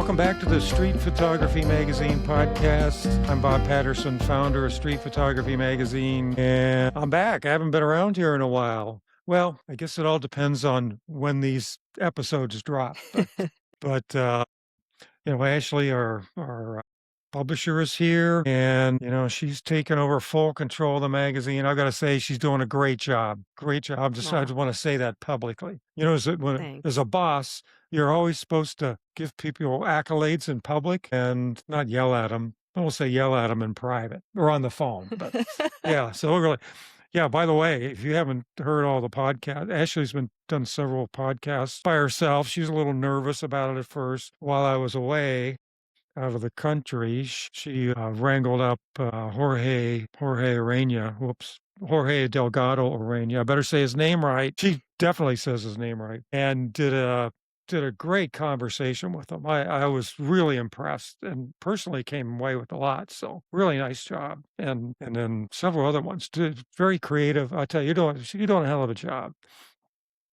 Welcome back to the Street Photography Magazine podcast. I'm Bob Patterson, founder of Street Photography Magazine, and I'm back. I haven't been around here in a while. Well, I guess it all depends on when these episodes drop. But Ashley, our publisher is here, and, she's taken over full control of the magazine. I've got to say, she's doing a great job. Great job. I just want to say that publicly. As a boss, you're always supposed to give people accolades in public and not yell at them. I won't say yell at them in private or on the phone, but yeah. So we're by the way, if you haven't heard all the podcasts, Ashley's done several podcasts by herself. She was a little nervous about it at first. While I was away out of the country, she wrangled up Jorge Delgado Arena. I better say his name right. She definitely says his name right, and did a great conversation with him. I was really impressed and personally came away with a lot. So really nice job. And then several other ones did very creative. I tell you, you're doing a hell of a job.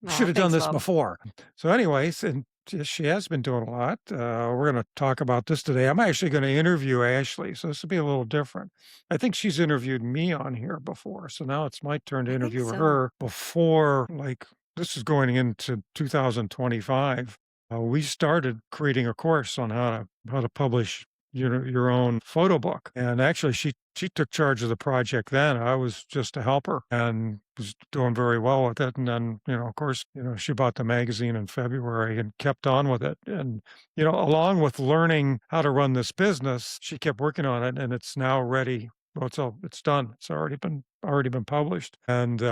Should have done this before. So anyways, and she has been doing a lot. We're going to talk about this today. I'm actually going to interview Ashley, so this will be a little different. I think she's interviewed me on here before, so now it's my turn to interview her before, this is going into 2025. We started creating a course on how to publish your own photo book. And actually, she took charge of the project then. I was just a helper and was doing very well with it. And then, of course, she bought the magazine in February and kept on with it. And, along with learning how to run this business, she kept working on it, and it's now ready. Well, it's done. It's already been published. And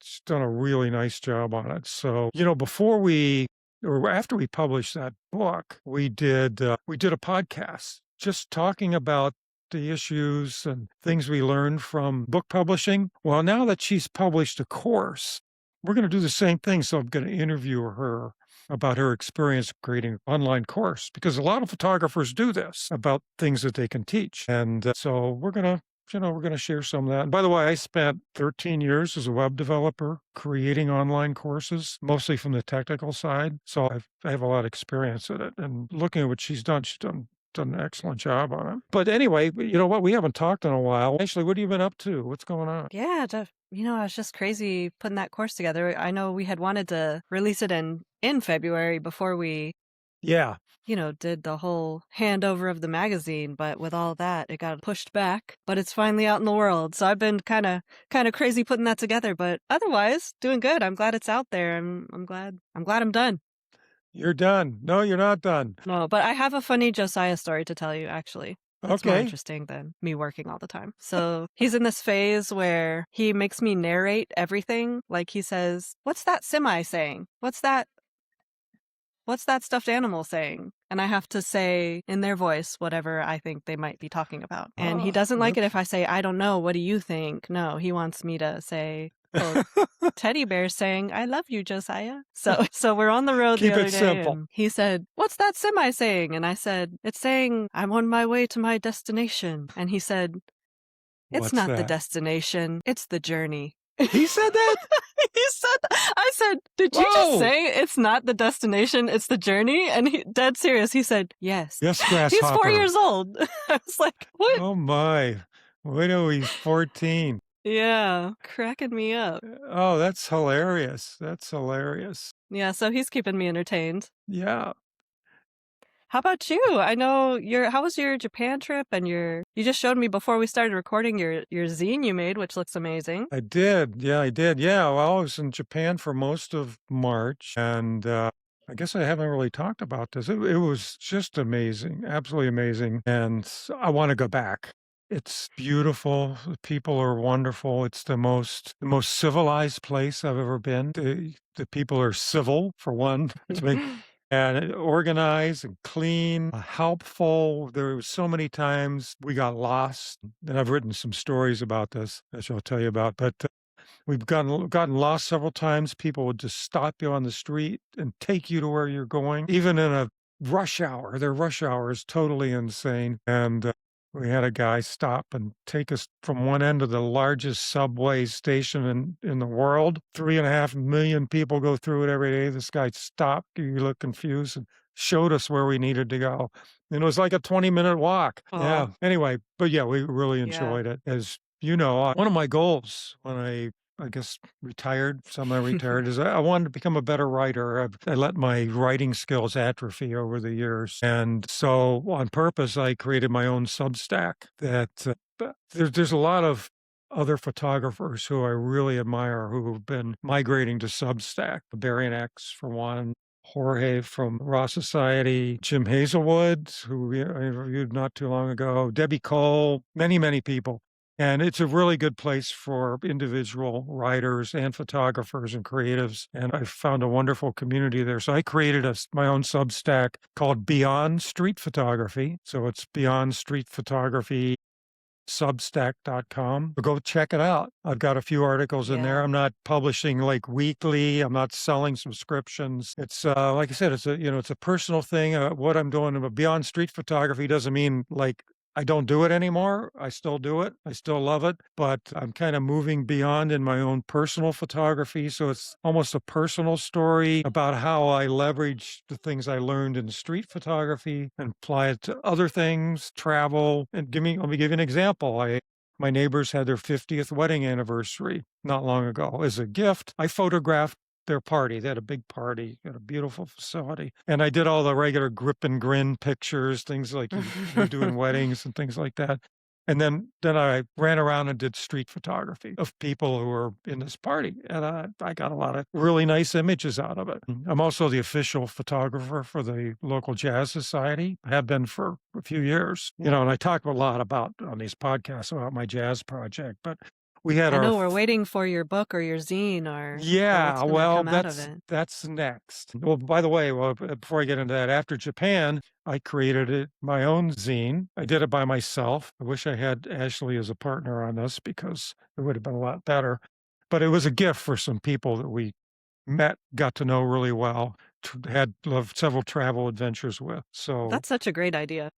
she's done a really nice job on it. So, after we published that book, we did a podcast just talking about the issues and things we learned from book publishing. Well, now that she's published a course, we're going to do the same thing. So I'm going to interview her about her experience creating an online course, because a lot of photographers do this about things that they can teach. And so we're going to share some of that. And by the way, I spent 13 years as a web developer creating online courses, mostly from the technical side. So I have a lot of experience in it. And looking at what she's done an excellent job on it. But anyway, you know what? We haven't talked in a while. Ashley, what have you been up to? What's going on? Yeah, Jeff. I was just crazy putting that course together. I know we had wanted to release it in February before we did the whole handover of the magazine, but with all that, it got pushed back, but it's finally out in the world. So I've been kind of crazy putting that together, but otherwise doing good. I'm glad it's out there. I'm glad I'm done. You're done. No, you're not done. No, but I have a funny Josiah story to tell you, actually. That's more Okay. interesting than me working all the time. So he's in this phase where he makes me narrate everything. Like he says, "What's that semi saying? What's that stuffed animal saying?" And I have to say in their voice whatever I think they might be talking about. And he doesn't like it if I say, "I don't know, what do you think?" No, he wants me to say, "Oh, Teddy Bear's saying, 'I love you, Josiah.'" So we're on the road Keep the other it day, simple. and he said, "What's that semi saying?" And I said, "It's saying I'm on my way to my destination." And he said, "It's What's not the that? destination, it's the journey." He said that? He said that. I said, "Did you just say it's not the destination, it's the journey?" And he, dead serious, he said, "Yes." Yes, grasshopper. He's 4 years old. I was like, what? Oh my. Wait till he's 14. Yeah, cracking me up. Oh, that's hilarious. That's hilarious. Yeah, so he's keeping me entertained. Yeah. How about you? I know how was your Japan trip, and you just showed me before we started recording your zine you made, which looks amazing. I did. Yeah, I did. Yeah, well, I was in Japan for most of March, and I guess I haven't really talked about this. It was just amazing, absolutely amazing, and I want to go back. It's beautiful. The people are wonderful. It's the most civilized place I've ever been. The people are civil, for one. And organized and clean, helpful. There were so many times we got lost, and I've written some stories about this, which I'll tell you about. But we've gotten lost several times. People would just stop you on the street and take you to where you're going, even in a rush hour. Their rush hour is totally insane. And we had a guy stop and take us from one end of the largest subway station in the world. 3.5 million people go through it every day. This guy stopped. You look confused and showed us where we needed to go. And it was like a 20-minute walk. Oh, Yeah. Anyway, but yeah, we really yeah. enjoyed it. As you know, one of my goals when I guess retired, semi-retired, is I wanted to become a better writer. I let my writing skills atrophy over the years. And so on purpose, I created my own Substack that there's a lot of other photographers who I really admire who have been migrating to Substack. Barry and X, for one, Jorge from Raw Society, Jim Hazelwood, who I interviewed not too long ago, Debby Cole, many, many people. And it's a really good place for individual writers and photographers and creatives. And I found a wonderful community there. So I created my own Substack called Beyond Street Photography. So it's Beyond Street Photography substack.com. Go check it out. I've got a few articles in there. Yeah. I'm not publishing like weekly. I'm not selling subscriptions. It's like I said, it's a personal thing. What I'm doing beyond street photography doesn't mean like I don't do it anymore. I still do it. I still love it, but I'm kind of moving beyond in my own personal photography. So it's almost a personal story about how I leverage the things I learned in street photography and apply it to other things, travel. And let me give you an example. My neighbors had their 50th wedding anniversary not long ago. As a gift, I photographed their party. They had a big party at a beautiful facility. And I did all the regular grip and grin pictures, things like you do in weddings and things like that. And then I ran around and did street photography of people who were in this party. And I got a lot of really nice images out of it. I'm also the official photographer for the local jazz society. I have been for a few years, and I talk a lot about on these podcasts about my jazz project, but we had I our know we're waiting for your book or your zine or what's yeah, gonna well, come out of it. that's next. Well, by the way, before I get into that, after Japan, I created my own zine. I did it by myself. I wish I had Ashley as a partner on this because it would have been a lot better. But it was a gift for some people that we met, got to know really well, had loved several travel adventures with. So That's such a great idea.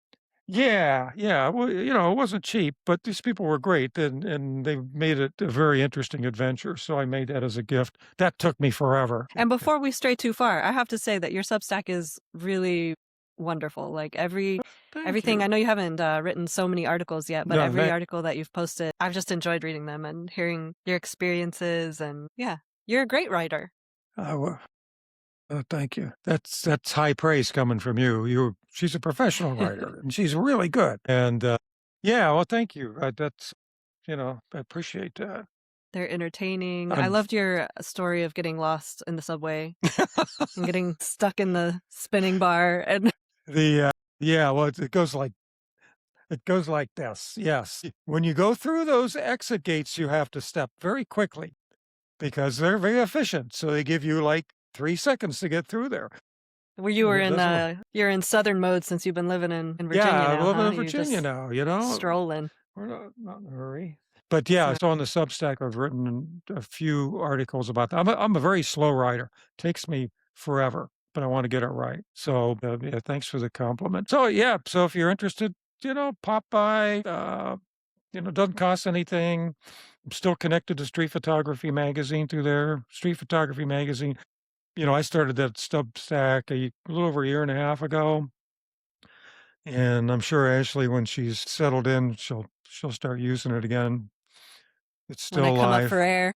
yeah, yeah. Well, it wasn't cheap, but these people were great, and they made it a very interesting adventure. So I made that as a gift. That took me forever. And before we stray too far, I have to say that your Substack is really wonderful. Like Thank everything, I you. know you haven't written so many articles yet, but No, every article that you've posted, I've just enjoyed reading them and hearing your experiences. And yeah, you're a great writer. well, thank you. That's high praise coming from you. She's a professional writer, and she's really good. And yeah, well, thank you. I appreciate that. They're entertaining. I I'm loved your story of getting lost in the subway and getting stuck in the spinning bar. And the yeah. Well, it goes like this. Yes, when you go through those exit gates, you have to step very quickly because they're very efficient. So they give you like 3 seconds to get through there. where you And were it in doesn't. you're in Southern mode since you've been living in Virginia Yeah, I now, live huh? in You're Virginia just now. strolling. We're not in a hurry. But yeah, So so on the Substack, I've written a few articles about that. I'm a very slow writer. Takes me forever, but I want to get it right. So yeah, thanks for the compliment. So yeah, so if you're interested, pop by. Doesn't cost anything. I'm still connected to Street Photography Magazine through there. Street Photography Magazine. I started that Substack a little over a year and a half ago. And I'm sure Ashley, when she's settled in, she'll start using it again. It's when still I come up for alive. air.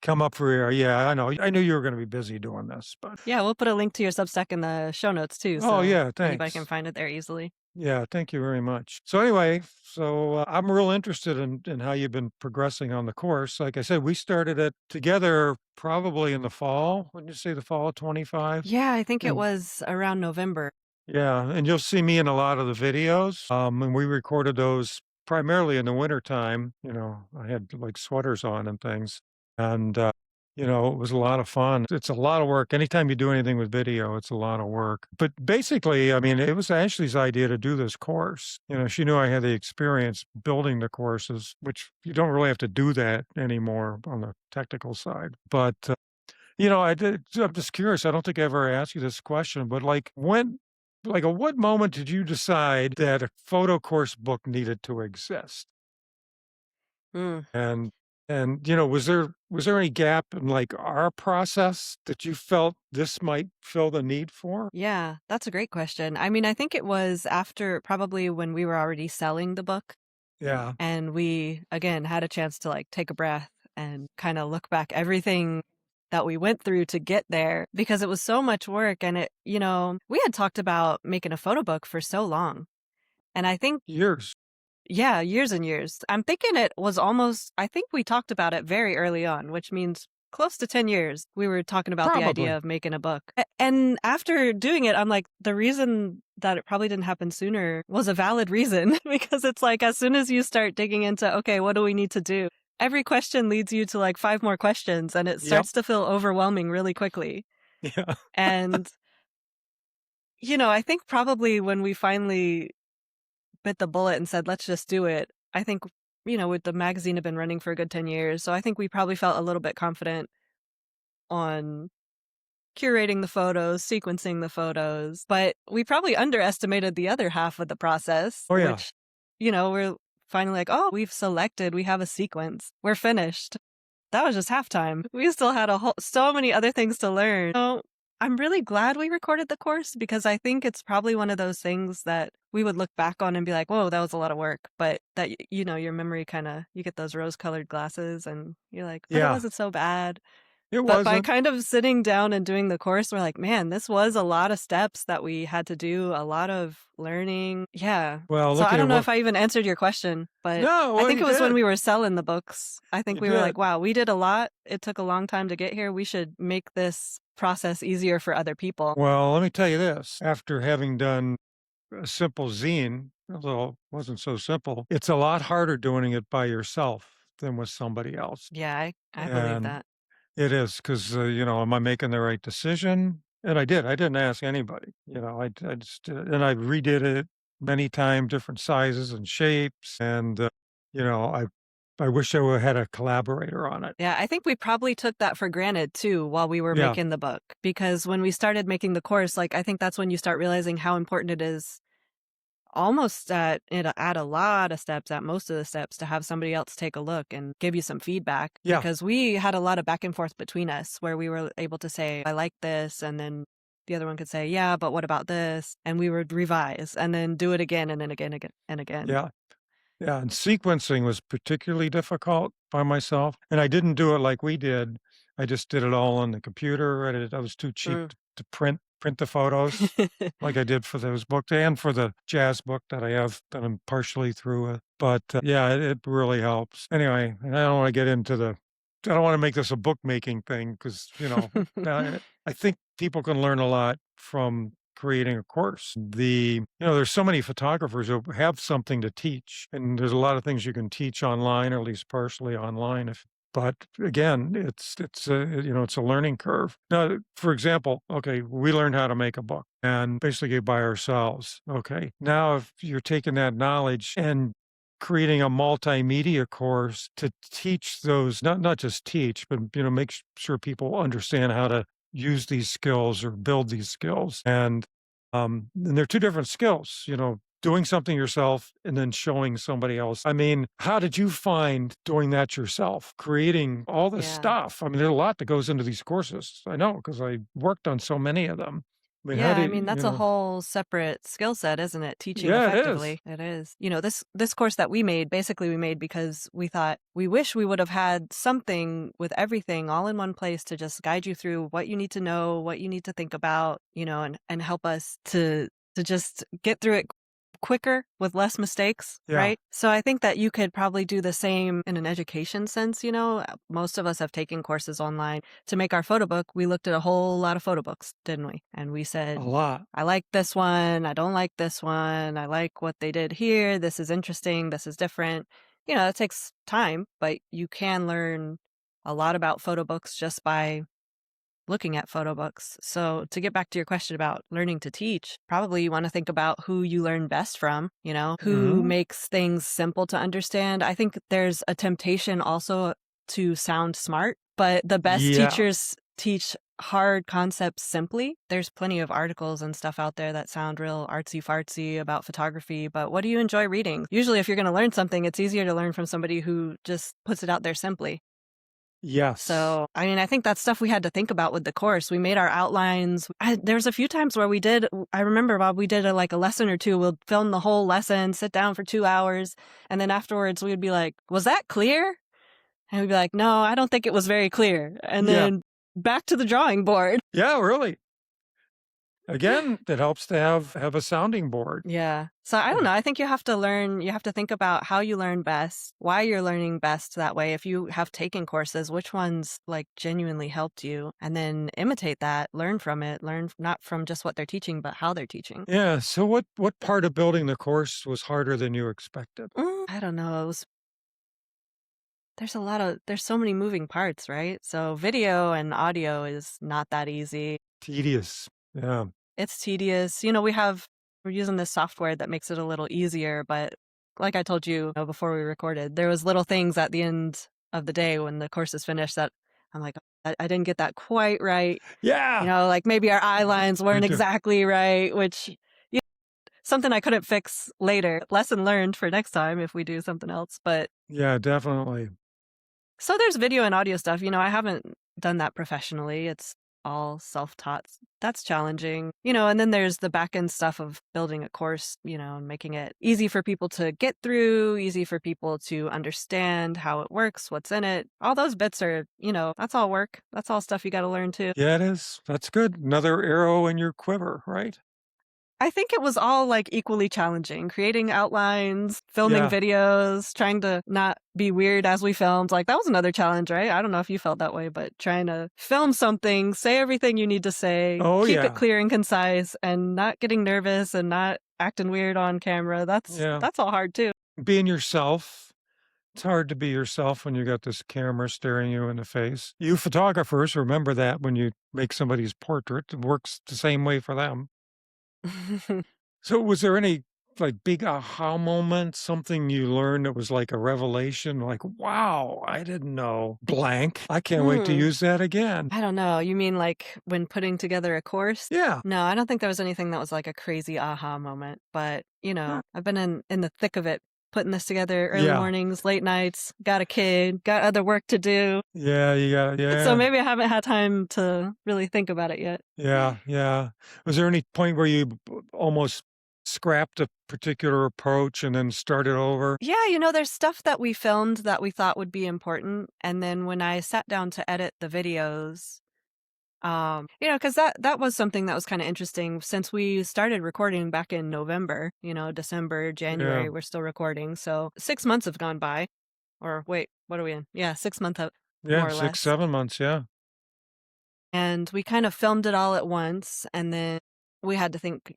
Come up for air. Yeah, I know. I knew you were going to be busy doing this, but Yeah, we'll put a link to your Substack in the show notes too, oh so yeah, anybody can thanks. find it there easily. Yeah, thank you very much. So anyway, I'm real interested in how you've been progressing on the course. Like I said, we started it together probably in the fall. Wouldn't you say the fall of 25? Yeah, I think it And was around November. yeah, and you'll see me in a lot of the videos. And we recorded those primarily in the winter time. I had like sweaters on and things. And it was a lot of fun. It's a lot of work. Anytime you do anything with video, it's a lot of work. But basically, I mean, it was Ashley's idea to do this course. She knew I had the experience building the courses, which you don't really have to do that anymore on the technical side. But I'm just curious. I don't think I ever asked you this question, but at what moment did you decide that a photo course book needed to exist? Mm. And And, you know, was there any gap in, like, our process that you felt this might fill the need for? Yeah, that's a great question. I mean, I think it was after probably when we were already selling the book Yeah. and we, again, had a chance to like take a breath and kind of look back everything that we went through to get there because it was so much work. And we had talked about making a photo book for so long. And I think, Years. yeah, years and years. I'm thinking it was almost, I think we talked about it very early on, which means close to 10 years. We were talking about the idea Probably. of making a book. And after doing it, I'm like, the reason that it probably didn't happen sooner was a valid reason because it's like, as soon as you start digging into, okay, what do we need to do? Every question leads you to like 5 more questions and it Yep. starts to feel overwhelming really quickly. Yeah. And, I think probably when we finally bit the bullet and said, let's just do it. I think, with the magazine had been running for a good 10 years. So I think we probably felt a little bit confident on curating the photos, sequencing the photos, but we probably underestimated the other half of the process, Oh, yeah. which, we're finally like, oh, we have a sequence. We're finished. That was just halftime. We still had so many other things to learn. So I'm really glad we recorded the course because I think it's probably one of those things that we would look back on and be like, whoa, that was a lot of work. But that, your memory you get those rose colored glasses and you're like, but it Yeah. wasn't so bad. It But by wasn't. kind of sitting down and doing the course, we're like, man, this was a lot of steps that we had to do, a lot of learning. Yeah. Well, So I looking at don't know what if I even answered your question, but No, I well, think you it was when did. we were selling the books. I think You we were like, did. wow, we did a lot. It took a long time to get here. We should make this process easier for other people. Well, let me tell you this, after having done a simple zine, although it wasn't so simple, it's a lot harder doing it by yourself than with somebody else. Yeah, I believe And that. it is because, am I making the right decision? And I did. I didn't ask anybody. I just and I redid it many times, different sizes and shapes. And, you know, I I wish I would had a collaborator on it. Yeah, I think we probably took that for granted too while we were Yeah. making the book because when we started making the course, like I think that's when you start realizing how important it is almost at a lot of steps, at most of the steps, to have somebody else take a look and give you some feedback Yeah. because we had a lot of back and forth between us where we were able to say, I like this. And then the other one could say, yeah, but what about this? And we would revise and then do it again and then again and again. Yeah. Yeah. And sequencing was particularly difficult by myself. And I didn't do it like we did. I just did it all on the computer. I was too cheap Mm. to print the photos like I did for those books and for the jazz book that I have that I'm partially through with. But yeah, it really helps. Anyway, and I don't want to get into I don't want to make this a bookmaking thing because, I think people can learn a lot from creating a course. There's so many photographers who have something to teach, and there's a lot of things you can teach online, or at least partially online. But again, it's a learning curve. Now, for example, okay, we learned how to make a book and basically by ourselves. Okay, now if you're taking that knowledge and creating a multimedia course to teach those, not just teach, but make sure people understand how to use these skills or build these skills. And they're two different skills, doing something yourself and then showing somebody else. I mean, how did you find doing that yourself, creating all this Yeah. stuff? I mean, there's a lot that goes into these courses. I know because I worked on so many of them. I mean, how Yeah, do I you, mean, that's a whole separate skill set, isn't it? Teaching yeah, it is. effectively. It is. This course that we made, basically we made because we thought we wish we would have had something with everything all in one place to just guide you through what you need to know, what you need to think about, and help us to just get through it quicker with less mistakes, Yeah. right? So I think that you could probably do the same in an education sense, Most of us have taken courses online. To make our photo book, we looked at a whole lot of photo books, didn't we? And we A said, lot. I like this one, I don't like this one, I like what they did here, this is interesting, this is different. It takes time, but you can learn a lot about photo books just by looking at photo books. So to get back to your question about learning to teach, probably you want to think about who you learn best from, who Mhm. makes things simple to understand. I think there's a temptation also to sound smart, but the best Yeah. teachers teach hard concepts simply. There's plenty of articles and stuff out there that sound real artsy-fartsy about photography, but what do you enjoy reading? Usually, if you're gonna learn something, it's easier to learn from somebody who just puts it out there simply. Yes. So, I mean, I think that's stuff we had to think about with the course. We made our outlines. There was a few times where I remember, Bob, we did like a lesson or two. We'll film the whole lesson, sit down for 2 hours, and then afterwards we would be like, was that clear? And we'd be like, no, I don't think it was very clear. And Yeah. then back to the drawing board. Yeah, really. Again, it helps to have a sounding board. Yeah. So I don't know. I think you have to think about how you learn best, why you're learning best that way. If you have taken courses, which ones like genuinely helped you, and then imitate that, learn from it, learn not from just what they're teaching, but how they're teaching. Yeah, so what part of building the course was harder than you expected? I don't know. There's so many moving parts, right? So video and audio is not that easy. Tedious. Yeah. It's tedious. We're using this software that makes it a little easier, but like I told before we recorded, there was little things at the end of the day when the course is finished that I'm like, I didn't get that quite right. Yeah. Like maybe our eye lines Me weren't too. exactly right, which something I couldn't fix later. Lesson learned for next time if we do something else. But Yeah, definitely. so there's video and audio stuff. I haven't done that professionally. It's all self-taught. That's challenging. And then there's the back end stuff of building a course, and making it easy for people to get through, easy for people to understand how it works, what's in it. All those bits are, that's all work. That's all stuff you got to learn too. Yeah, it is. That's good. Another arrow in your quiver, right? I think it was all like equally challenging. Creating outlines, filming Yeah. videos, trying to not be weird as we filmed. Like that was another challenge, right? I don't know if you felt that way, but trying to film something, say everything you need to say, Oh, keep it yeah. clear and concise, and not getting nervous and not acting weird on camera. Yeah. That's all hard too. Being yourself. It's hard to be yourself when you got this camera staring you in the face. You photographers remember that when you make somebody's portrait, it works the same way for them. So was there any like big aha moment, something you learned that was like a revelation, like, wow, I didn't know blank. I can't wait to Hmm. use that again. I don't know. You mean like when putting together a course? Yeah. No, I don't think there was anything that was like a crazy aha moment. But, Huh. I've been in the thick of it, putting this together early Yeah. mornings, late nights, got a kid, got other work to do. Yeah, you got So yeah. maybe I haven't had time to really think about it yet. Yeah, yeah. Was there any point where you almost scrapped a particular approach and then started over? Yeah, there's stuff that we filmed that we thought would be important. And then when I sat down to edit the videos, because that was something that was kind of interesting since we started recording back in November, December, January, Yeah. we're still recording. So 6 months have gone by. Or wait, what are we in? Yeah, 6 months, more Yeah, or 6, less. 7 months, yeah. And we kind of filmed it all at once. And then I had to think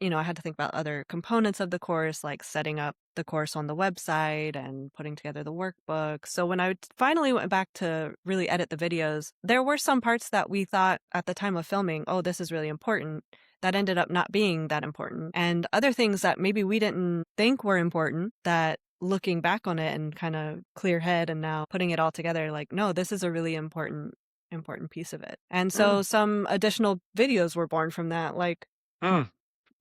about other components of the course, like setting up the course on the website and putting together the workbook. So when I finally went back to really edit the videos, there were some parts that we thought at the time of filming, oh, this is really important, that ended up not being that important. And other things that maybe we didn't think were important that looking back on it and kind of clear head and now putting it all together, like, no, this is a really important piece of it. And so some additional videos were born from that. Like Mm.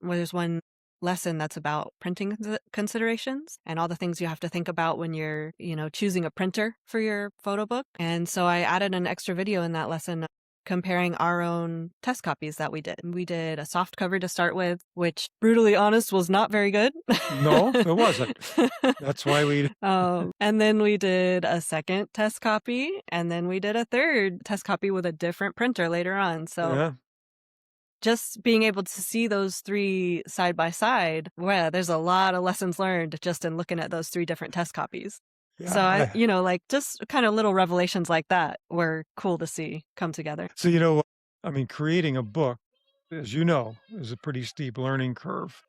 there's one lesson that's about printing considerations and all the things you have to think about when you're, choosing a printer for your photo book. And so I added an extra video in that lesson comparing our own test copies that we did. We did a soft cover to start with, which brutally honest was not very good. No, it wasn't. That's why we And then we did a second test copy, and then we did a third test copy with a different printer later on. So yeah. just being able to see those three side by side, well, there's a lot of lessons learned just in looking at those three different test copies. Yeah, So like just kind of little revelations like that were cool to see come together. so, I mean, creating a book, as you know, is a pretty steep learning curve.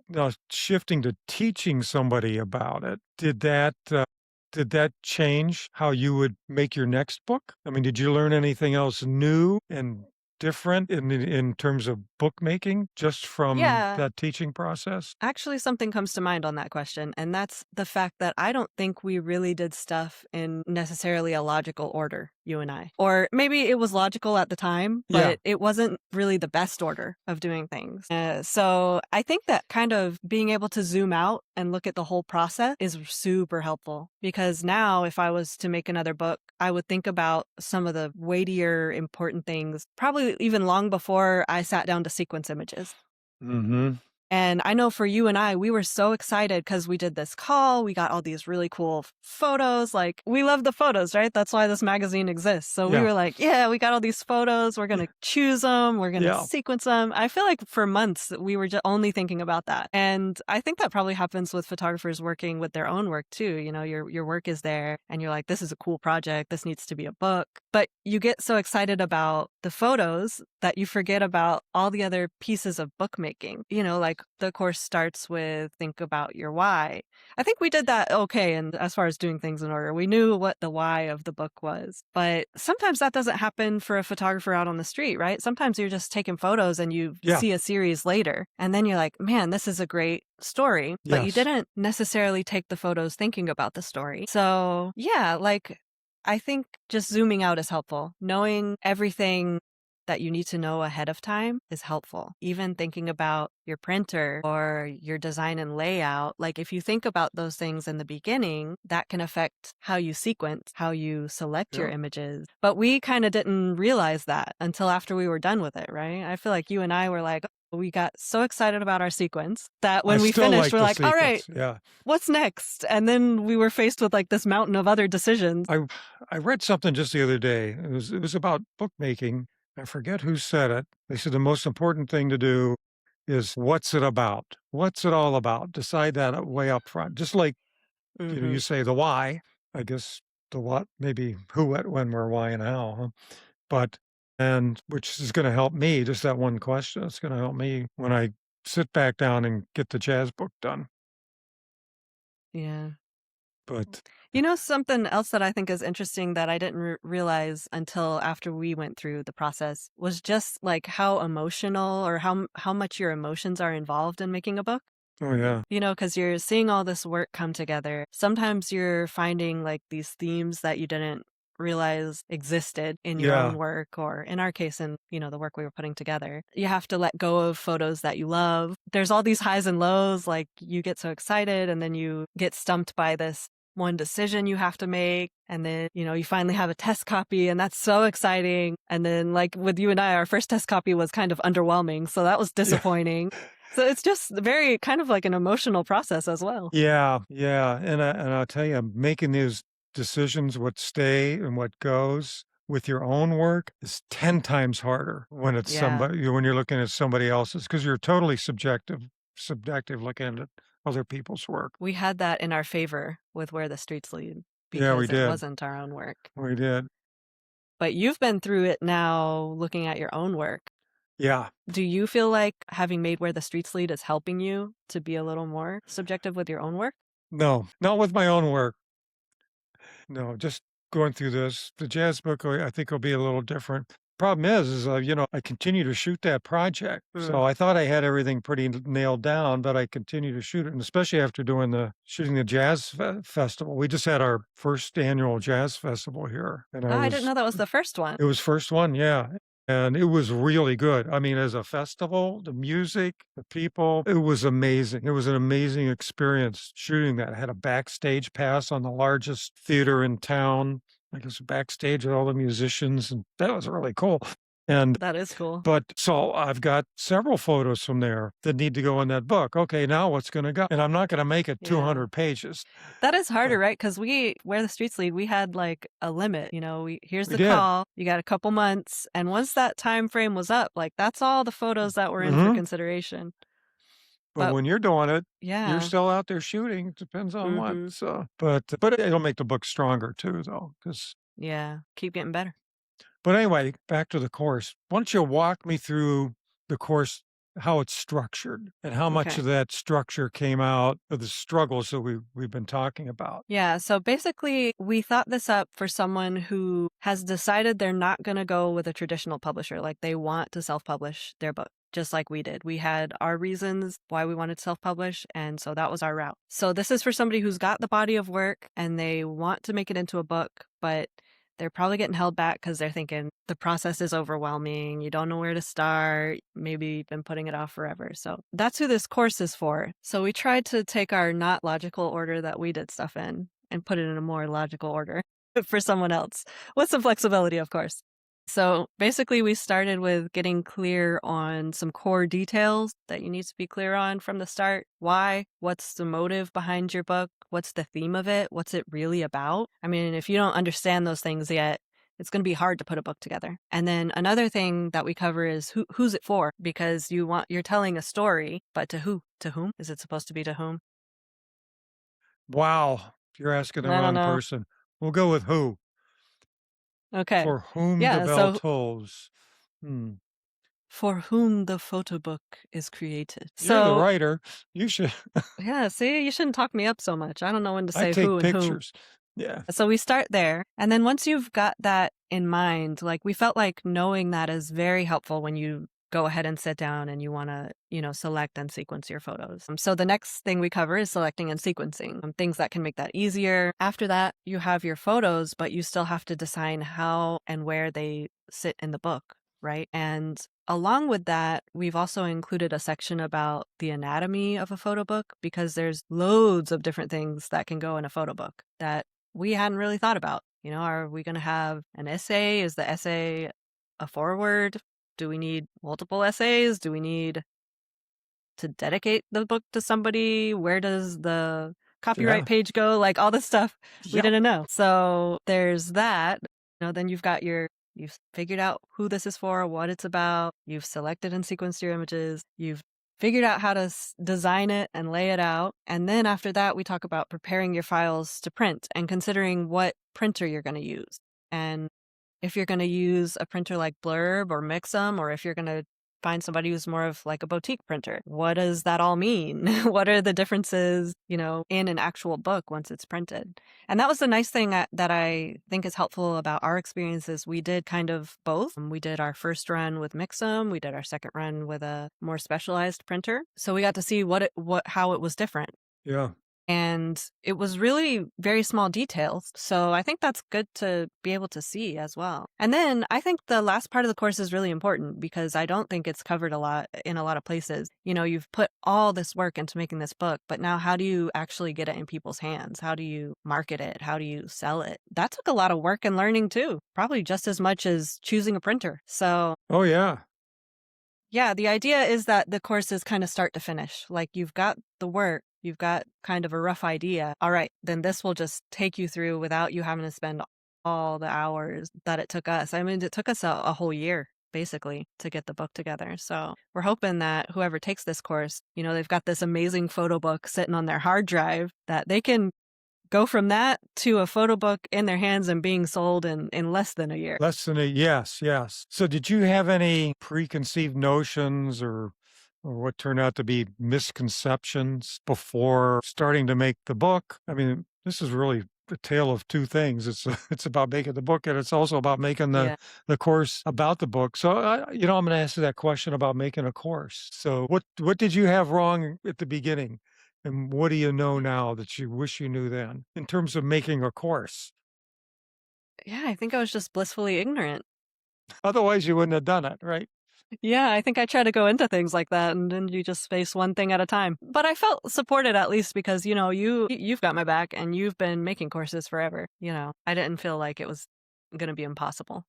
Now shifting to teaching somebody about it, did that change how you would make your next book? I mean, did you learn anything else new and different in terms of bookmaking just from Yeah. that teaching process? Actually, something comes to mind on that question, and that's the fact that I don't think we really did stuff in necessarily a logical order. you and I. Or maybe it was logical at the time, Yeah. but it wasn't really the best order of doing things. So I think that kind of being able to zoom out and look at the whole process is super helpful, because now if I was to make another book, I would think about some of the weightier, important things, probably even long before I sat down to sequence images. Mm-hmm. And I know for you and I, we were so excited because we did this call. We got all these really cool photos. Like, we love the photos, right? That's why this magazine exists. So we Yeah. were like, yeah, we got all these photos. We're going to choose them. We're going to Yeah. sequence them. I feel like for months we were just only thinking about that. And I think that probably happens with photographers working with their own work too. You know, your work is there and you're like, this is a cool project. This needs to be a book. But you get so excited about the photos that you forget about all the other pieces of bookmaking. You know, like the course starts with think about your why. I think we did that okay. And as far as doing things in order, we knew what the why of the book was. But sometimes that doesn't happen for a photographer out on the street, right? Sometimes you're just taking photos and you Yeah. see a series later. And then you're like, man, this is a great story. But you Yes. didn't necessarily take the photos thinking about the story. So yeah, like I think just zooming out is helpful. Knowing everything that you need to know ahead of time is helpful. Even thinking about your printer or your design and layout, like if you think about those things in the beginning, that can affect how you sequence, how you select your Yeah. images. But we kind of didn't realize that until after we were done with it, right? I feel like you and I were like, we got so excited about our sequence that when I we still finished, like we're the like, all right, sequence. Yeah. what's next? And then we were faced with like this mountain of other decisions. I read something just the other day. It was about bookmaking. I forget who said it. They said the most important thing to do is what's it about? What's it all about? Decide that way up front. Just like, Mm-hmm. you say the why, I guess the what, maybe who, what, when, where, why, and how. Huh? But, and which is going to help me, just that one question. It's going to help me when I sit back down and get the jazz book done. Yeah. But You know, something else that I think is interesting that I didn't realize until after we went through the process was just like how emotional or how much your emotions are involved in making a book. oh yeah, You know, because you're seeing all this work come together. Sometimes you're finding like these themes that you didn't realize existed in your yeah, own work, or in our case, in, you know, the work we were putting together. You have to let go of photos that you love. There's all these highs and lows, like you get so excited and then you get stumped by this one decision you have to make. And then, you know, you finally have a test copy and that's so exciting. And then like with you and I, our first test copy was kind of underwhelming. So that was yeah. disappointing. So it's just very kind of like an emotional process as well. Yeah, yeah, and I'll tell you, making these decisions, what stay and what goes with your own work is 10 times harder when it's Yeah. somebody when you're looking at somebody else's, because 'cause you're totally subjective looking at other people's work. We had that in our favor with Where the Streets Lead Yeah, we because it did. wasn't our own work. We did. But you've been through it now looking at your own work. Yeah. Do you feel like having made Where the Streets Lead is helping you to be a little more subjective with your own work? No, not with my own work. No, just going through this. The jazz book, I think, will be a little different. Problem is, I continue to shoot that project. Mm. So I thought I had everything pretty nailed down, but I continue to shoot it. And especially after shooting the jazz festival. We just had our first annual jazz festival here. And Oh, I didn't know that was the first one. it was first one, yeah. And it was really good. I mean, as a festival, the music, the people, it was amazing. It was an amazing experience shooting that. I had a backstage pass on the largest theater in town. I guess backstage with all the musicians, and that was really cool. And That is cool. but so I've got several photos from there that need to go in that book. Okay, now what's going to go? And I'm not going to make it Yeah. 200 pages. That is harder, Uh, right? Because Where the Streets Lead, we had like a limit. You know, here's we the did. call. You got a couple months, and once that time frame was up, like that's all the photos that were in for hmm consideration. But But when you're doing it, you're yeah, still out there shooting. It depends on what. hmm So, but it'll make the book stronger too, though. yeah, keep getting better. But anyway, back to the course. Why don't you walk me through the course, how it's structured, and how much Okay. of that structure came out of the struggles that we've been talking about? Yeah, so basically, we thought this up for someone who has decided they're not going to go with a traditional publisher. Like they want to self publish their book, just like we did. We had our reasons why we wanted to self publish, and so that was our route. So this is for somebody who's got the body of work and they want to make it into a book, but They're probably getting held back because they're thinking the process is overwhelming. You don't know where to start. Maybe you've been putting it off forever. So that's who this course is for. So we tried to take our not logical order that we did stuff in and put it in a more logical order for someone else with some flexibility, of course. So basically, we started with getting clear on some core details that you need to be clear on from the start. Why? What's the motive behind your book? What's the theme of it? What's it really about? I mean, if you don't understand those things yet, it's going to be hard to put a book together. And then another thing that we cover is who's it for? Because you're telling a story, but to who? To whom? Is it supposed to be to whom? Wow, you're asking the I don't wrong know. person. We'll go with who. Okay. For whom the Yeah. bell So tolls. Hmm. for whom the photo book is created. You're the So writer. You should. yeah, see, you shouldn't talk me up so much. I don't know when to I say who take and whom. pictures. Yeah. So we start there. And then once you've got that in mind, like we felt like knowing that is very helpful when you go ahead and sit down and you want to, select and sequence your photos. So the next thing we cover is selecting and sequencing, things that can make that easier. After that, you have your photos, but you still have to decide how and where they sit in the book, right? And along with that, we've also included a section about the anatomy of a photo book because there's loads of different things that can go in a photo book that we hadn't really thought about. Are we going to have an essay? Is the essay a foreword? Do we need multiple essays? Do we need to dedicate the book to somebody? Where does the copyright Yeah. page go? Like all this stuff we Yep. didn't know. So there's that. Then you've figured out who this is for, what it's about. You've selected and sequenced your images. You've figured out how to design it and lay it out. And then after that, we talk about preparing your files to print and considering what printer you're going to use. And if you're going to use a printer like Blurb or Mixam, or if you're going to find somebody who's more of like a boutique printer, what does that all mean? What are the differences, in an actual book once it's printed? And that was the nice thing that I think is helpful about our experiences. We did kind of both. We did our first run with Mixam. We did our second run with a more specialized printer. So we got to see how it was different. Yeah. And it was really very small details. So I think that's good to be able to see as well. And then I think the last part of the course is really important because I don't think it's covered a lot in a lot of places. You've put all this work into making this book, but now how do you actually get it in people's hands? How do you market it? How do you sell it? That took a lot of work and learning too, probably just as much as choosing a printer. So Oh, yeah. yeah, the idea is that the course is kind of start to finish. Like you've got the work, you've got kind of a rough idea. All right, then this will just take you through without you having to spend all the hours that it took us. I mean, it took us a whole year basically to get the book together. So we're hoping that whoever takes this course, they've got this amazing photo book sitting on their hard drive that they can go from that to a photo book in their hands and being sold in less than a year. Yes, yes. So did you have any preconceived notions or what turned out to be misconceptions before starting to make the book? I mean, this is really a tale of two things. It's it's about making the book and it's also about making Yeah. the course about the book. So I'm going to ask you that question about making a course. So what did you have wrong at the beginning? And what do you know now that you wish you knew then in terms of making a course? Yeah, I think I was just blissfully ignorant. Otherwise, you wouldn't have done it, right? Yeah, I think I try to go into things like that and then you just face one thing at a time. But I felt supported at least because, you've got my back and you've been making courses forever. I didn't feel like it was going to be impossible.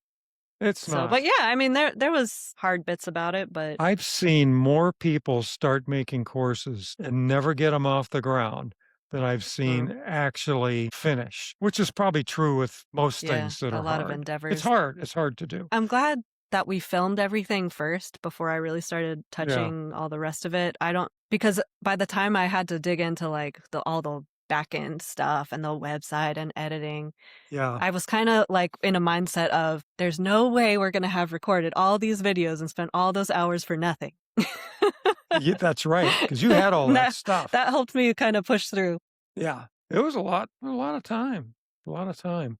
It's So, but not. yeah, I mean there was hard bits about it, but I've seen more people start making courses and never get them off the ground than I've mm, seen actually finish, which is probably true with most yeah, things that a are lot of hard. It's endeavors. hard. It's hard to do. I'm glad that we filmed everything first before I really started Yeah. touching all the rest of it. Because by the time I had to dig into like all the back end stuff and the website and editing, Yeah. I was kind of like in a mindset of there's no way we're going to have recorded all these videos and spent all those hours for nothing. Yeah, that's right. Because you had all that that stuff. that helped me kind of push through. Yeah. It was a lot of time. A lot of time.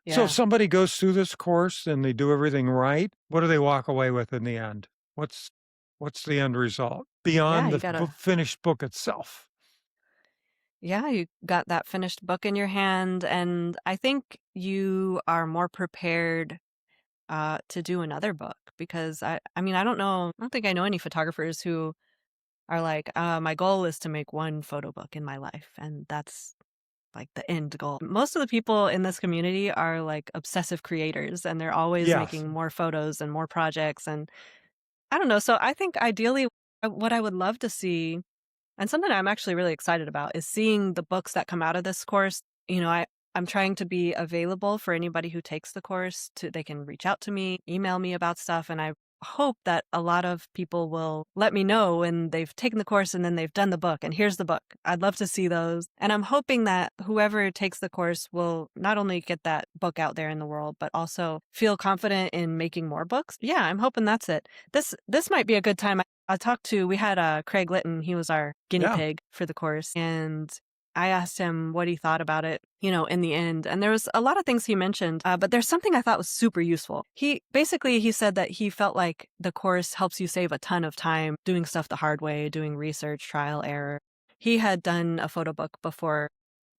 So if Yeah. somebody goes through this course and they do everything right, what do they walk away with in the end? What's what's the end result Yeah, beyond you the got to finished book itself? Yeah, you got that finished book in your hand, and I think you are more prepared to do another book because I mean, I don't think I know any photographers who are like, my goal is to make one photo book in my life, and that's like the end goal. Most of the people in this community are like obsessive creators, and they're always Yes. making more photos and more projects, and I don't know. So I think ideally, what I would love to see and something I'm actually really excited about is seeing the books that come out of this course. You know, I'm trying to be available for anybody who takes the course to they can reach out to me, email me about stuff, and I hope that a lot of people will let me know when they've taken the course and then they've done the book and here's the book. I'd love to see those. And I'm hoping that whoever takes the course will not only get that book out there in the world, but also feel confident in making more books. Yeah, I'm hoping that's it. This might be a good time. We had Craig Litten, he was our guinea Yeah. pig for the course, and I asked him what he thought about it, you know, in the end. And there was a lot of things he mentioned, but there's something I thought was super useful. He said that he felt like the course helps you save a ton of time doing stuff the hard way, doing research, trial, error. He had done a photo book before,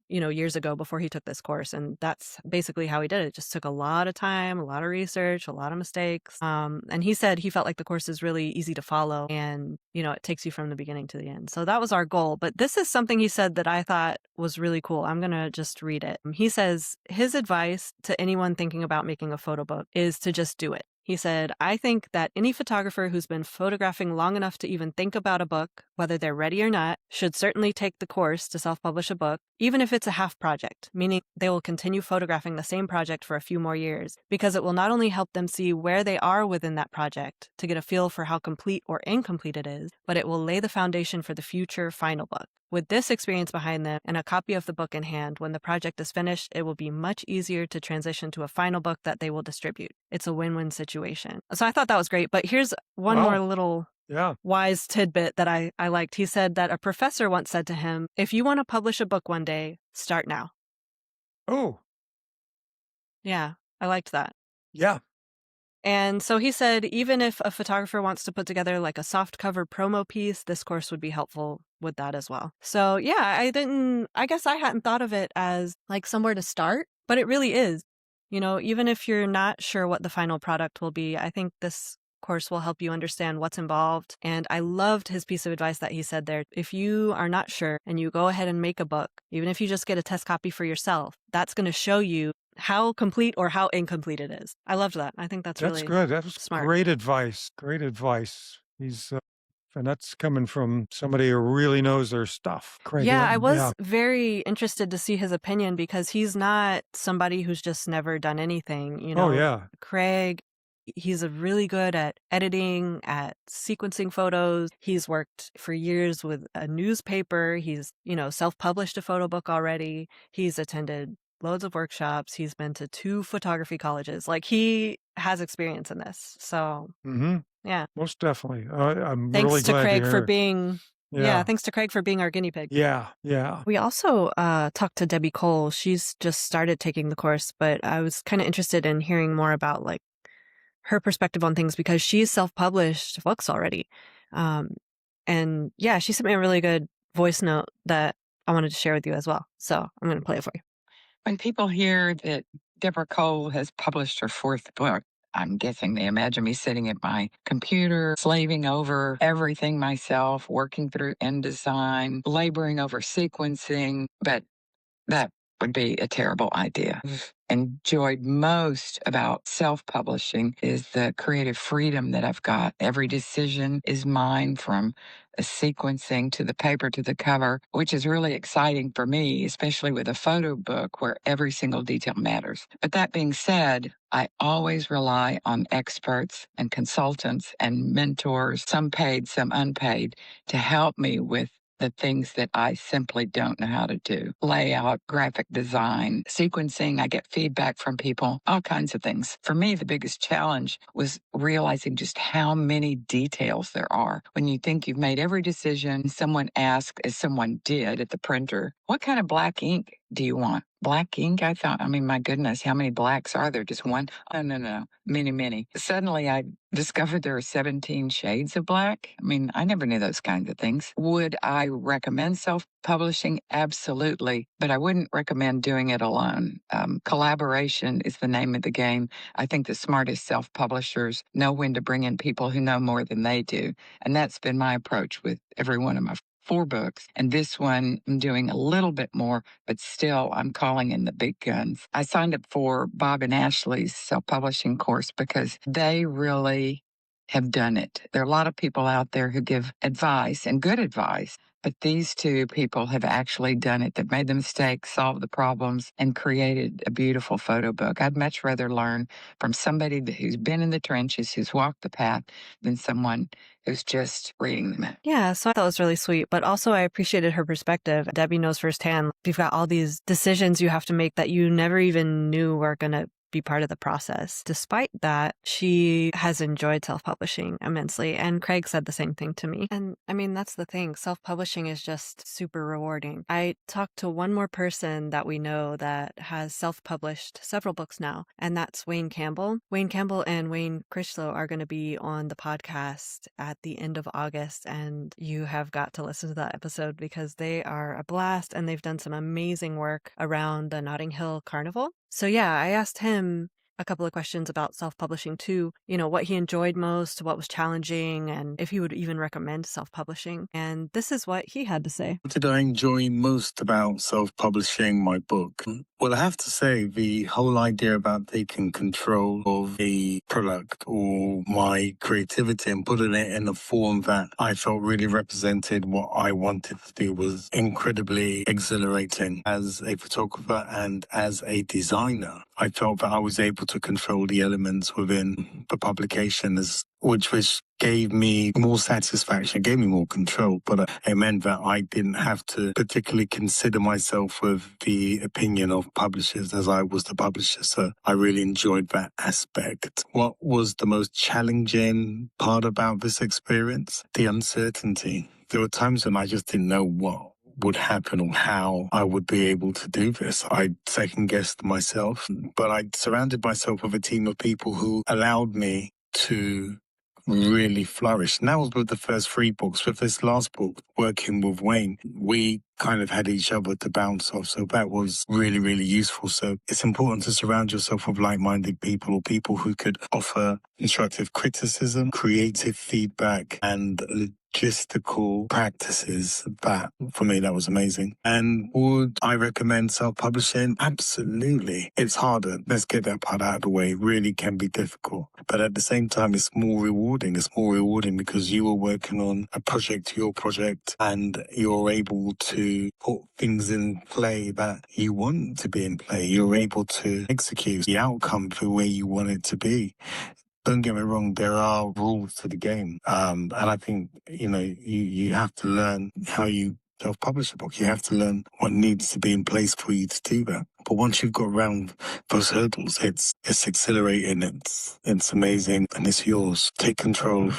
you know, years ago before he took this course. And that's basically how he did it. It just took a lot of time, a lot of research, a lot of mistakes. And he said he felt like the course is really easy to follow and, you know, it takes you from the beginning to the end. So that was our goal. But this is something he said that I thought was really cool. I'm going to just read it. He says his advice to anyone thinking about making a photo book is to just do it. He said, I think that any photographer who's been photographing long enough to even think about a book, whether they're ready or not, should certainly take the course to self-publish a book, even if it's a half project, meaning they will continue photographing the same project for a few more years, because it will not only help them see where they are within that project to get a feel for how complete or incomplete it is, but it will lay the foundation for the future final book. With this experience behind them and a copy of the book in hand, when the project is finished, it will be much easier to transition to a final book that they will distribute. It's a win-win situation. So I thought that was great. But here's one more Wow. little Yeah. wise tidbit that I liked. He said that a professor once said to him, if you want to publish a book one day, start now. Oh, Yeah, I liked that. yeah. And so he said, even if a photographer wants to put together like a soft cover promo piece, this course would be helpful with that as well. So yeah, I guess I hadn't thought of it as like somewhere to start, but it really is. You know, even if you're not sure what the final product will be, I think this course will help you understand what's involved. And I loved his piece of advice that he said there. If you are not sure and you go ahead and make a book, even if you just get a test copy for yourself, that's going to show you how complete or how incomplete it is. I loved that. I think that's That's really good. That was smart. great advice. Great advice. And that's coming from somebody who really knows their stuff. Craig Yeah, I Litten. Yeah. was very interested to see his opinion because he's not somebody who's just never done anything. You Oh, know, yeah. Craig, he's a really good at editing, at sequencing photos. He's worked for years with a newspaper. He's, you know, self-published a photo book already. He's attended loads of workshops. He's been to 2 photography colleges. Like he has experience in this. So, Mm-hmm. yeah. Most definitely. I'm really Thanks to glad to Craig for hear it. being Yeah. thanks to Craig for being our guinea pig. Yeah. Yeah. We also talked to Debby Cole. She's just started taking the course, but I was kind of interested in hearing more about like her perspective on things because she's self-published books already. Um, and yeah, she sent me a really good voice note that I wanted to share with you as well. So I'm going to play it for you. When people hear that Deborah Cole has published her 4th book, I'm guessing they imagine me sitting at my computer, slaving over everything myself, working through InDesign, laboring over sequencing, but that would be a terrible idea. Enjoyed most about self-publishing is the creative freedom that I've got. Every decision is mine from the sequencing to the paper to the cover, which is really exciting for me, especially with a photo book where every single detail matters. But that being said, I always rely on experts and consultants and mentors, some paid, some unpaid, to help me with the things that I simply don't know how to do. Layout, graphic design, sequencing, I get feedback from people, all kinds of things. For me, the biggest challenge was realizing just how many details there are. When you think you've made every decision, someone asks, as someone did at the printer, what kind of black ink do you want? Black ink? I thought, I mean, my goodness, how many blacks are there? Just one? Oh, no, no, many, many. Suddenly I discovered there are 17 shades of black. I mean, I never knew those kinds of things. Would I recommend self publishing? Absolutely. But I wouldn't recommend doing it alone. Collaboration is the name of the game. I think the smartest self publishers know when to bring in people who know more than they do. And that's been my approach with every one of my 4 books. And this one, I'm doing a little bit more, but still, I'm calling in the big guns. I signed up for Bob and Ashley's self publishing course because they really have done it. There are a lot of people out there who give advice and good advice, but these 2 people have actually done it. They've made the mistakes, solved the problems, and created a beautiful photo book. I'd much rather learn from somebody who's been in the trenches, who's walked the path, than someone who's just reading them. Yeah, so I thought it was really sweet, but also I appreciated her perspective. Debbie knows firsthand, you've got all these decisions you have to make that you never even knew were going to be part of the process. Despite that, she has enjoyed self-publishing immensely, and Craig said the same thing to me. And I mean, that's the thing. Self-publishing is just super rewarding. I talked to one more person that we know that has self-published several books now, and that's Wayne Campbell. Wayne Campbell and Wayne Critchlow are going to be on the podcast at the end of August, and you have got to listen to that episode because they are a blast, and they've done some amazing work around the Notting Hill Carnival. So yeah, I asked him a couple of questions about self-publishing too, what he enjoyed most, what was challenging, and if he would even recommend self-publishing. And this is what he had to say. What did I enjoy most about self-publishing my book? Well, I have to say the whole idea about taking control of a product or my creativity and putting it in a form that I felt really represented what I wanted to do was incredibly exhilarating. As a photographer and as a designer, I felt that I was able to control the elements within the publication, which gave me more satisfaction, gave me more control, but it meant that I didn't have to particularly consider myself with the opinion of publishers as I was the publisher. So I really enjoyed that aspect. What was the most challenging part about this experience? The uncertainty. There were times when I just didn't know what would happen or how I would be able to do this. I second-guessed myself, but I surrounded myself with a team of people who allowed me to really flourish. And that was with the first 3 books. With this last book, working with Wayne, we kind of had each other to bounce off. So that was really, really useful. So it's important to surround yourself with like-minded people or people who could offer constructive criticism, creative feedback, and logistical practices. That, for me, that was amazing. And would I recommend self-publishing? Absolutely. It's harder. Let's get that part out of the way. It really can be difficult. But at the same time, it's more rewarding. It's more rewarding because you are working on a project, your project, and you're able to put things in play that you want to be in play. You're able to execute the outcome the way you want it to be. Don't get me wrong, there are rules to the game. And I think, you have to learn how you self-publish a book. You have to learn what needs to be in place for you to do that. But once you've got around those hurdles, it's exhilarating, it's amazing, and it's yours. Take control.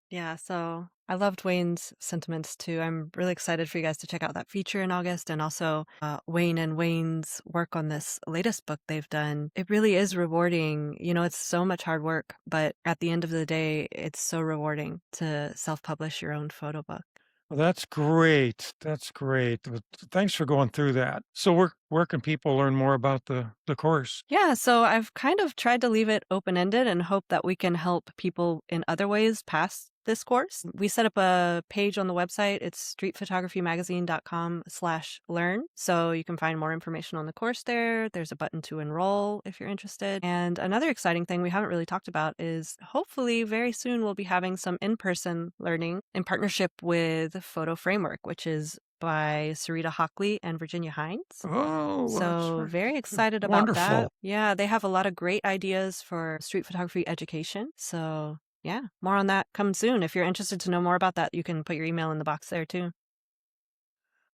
Yeah, so I loved Wayne's sentiments too. I'm really excited for you guys to check out that feature in August, and also Wayne and Wayne's work on this latest book they've done. It really is rewarding. It's so much hard work, but at the end of the day, it's so rewarding to self-publish your own photo book. Well, that's great. That's great. Thanks for going through that. So where can people learn more about the course? Yeah, so I've kind of tried to leave it open-ended and hope that we can help people in other ways past this course. We set up a page on the website. It's streetphotographymagazine.com/learn. So you can find more information on the course there. There's a button to enroll if you're interested. And another exciting thing we haven't really talked about is hopefully very soon we'll be having some in-person learning in partnership with Photo Framework, which is by Sarita Hockley and Virginia Hines. Oh, So very excited about wonderful. that. Yeah, they have a lot of great ideas for street photography education. So yeah, more on that coming soon. If you're interested to know more about that, you can put your email in the box there too.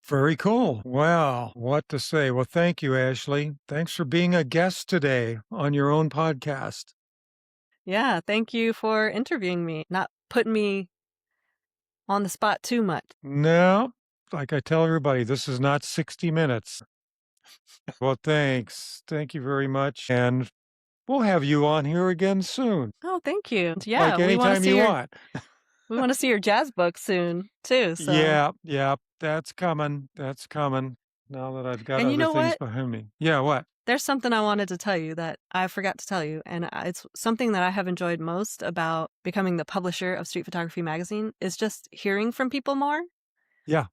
Very cool. Wow, what to say? Well, thank you, Ashley. Thanks for being a guest today on your own podcast. Yeah, thank you for interviewing me, not putting me on the spot too much. No, like I tell everybody, this is not 60 minutes. Well, thanks. Thank you very much. And we'll have you on here again soon. Oh, thank you. Like Yeah, we want to anytime see you your want. we want to see your jazz book soon too. So, Yeah, that's coming. That's coming. Now that I've got and you other know things what? behind me. Yeah, what? There's something I wanted to tell you that I forgot to tell you, and it's something that I have enjoyed most about becoming the publisher of Street Photography Magazine is just hearing from people more. Yeah.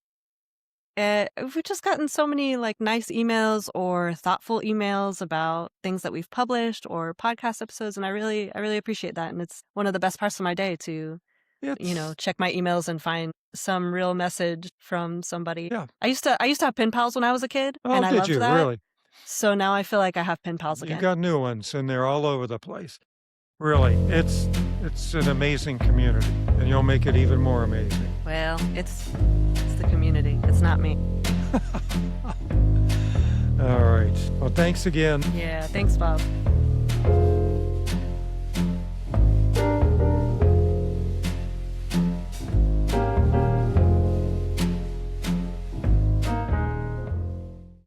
We've just gotten so many like nice emails or thoughtful emails about things that we've published or podcast episodes, and I really appreciate that. And it's one of the best parts of my day to, It's check my emails and find some real message from somebody. yeah. I used to have pen pals when I was a kid, Oh, and I did loved you that. really? So now I feel like I have pen pals You again. got new ones, and they're all over the place. Really, it's an amazing community, and you'll make it even more amazing. Well, it's the community. It's not me. All right. Well, thanks again. Yeah, thanks, Bob.